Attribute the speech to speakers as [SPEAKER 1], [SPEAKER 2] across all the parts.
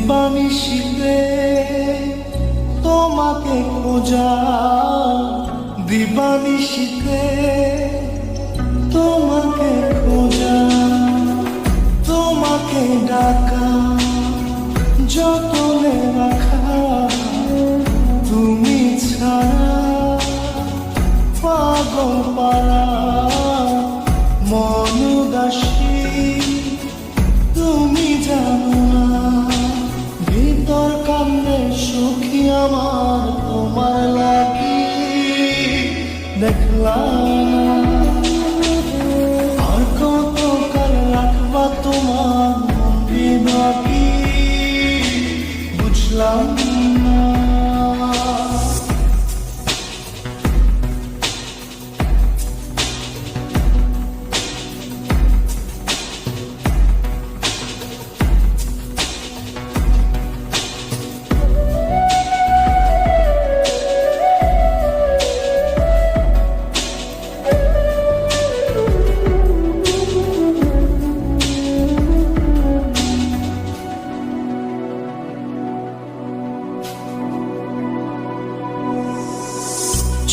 [SPEAKER 1] দিবানিশিতে তোমাকে খোঁজা, দিবানিশিতে তোমাকে খোঁজা, তোমাকে ডাকা, যতনে রাখা, তুমি ছাড়া পাগল পারা মন উদাসী, তুমি জানো না ভিতর কান্দে সখী আমার তোমার লাগি, দেখলাম আর কতকাল রাখবা তোমার মন বিভাগী, বুঝলাম না।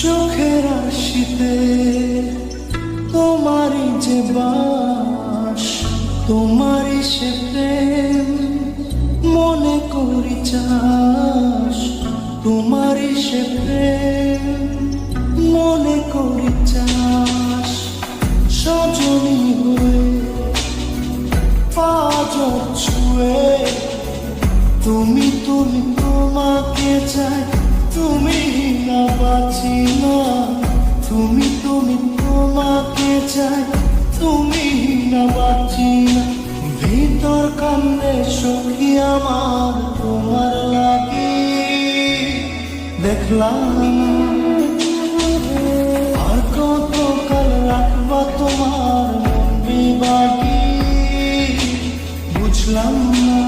[SPEAKER 1] চোখের আশিতে তোমারই যে বাস, তোমারই সে প্রেম মনে করি চাস, তোমারই সে প্রেম মনে করি চাস, সজনী হয়ে পাঁচ ছুঁয়ে তুমি তুমি তোমাকে চাই, তুমি না বাঁচি না, তুমি তুমি তোমাকে চাই, তুমি না বাঁচি না, ভিতর কান্দে সখী আমার তোমার লাগি, দেখলাম আর কতকাল রাখবা তোমার মন বিভাগী, বুঝলাম না।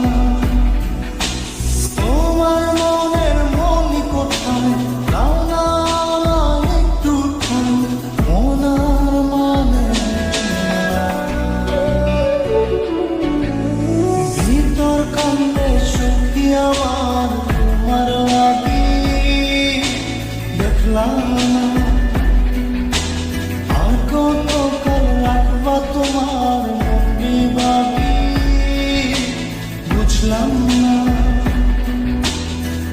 [SPEAKER 1] তোমার মনের মনি কোথায়, দাও না একটু ঠাই, মনার মানে ভিতর কান্দে সখী আমার তোমার লাগি, দেখলাম না আর কতকাল রাখবা তোমার মন বিভাগী, বুঝলাম না।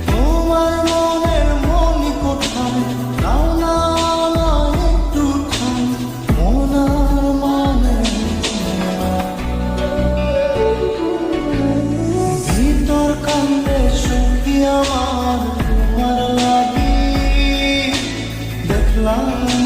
[SPEAKER 1] তোমার মনের মনি কোথায়, দাও না একটু ঠাই, মনার মানে ভিতর কান্দে সখী আমার তোমার লাগি, দেখলাম।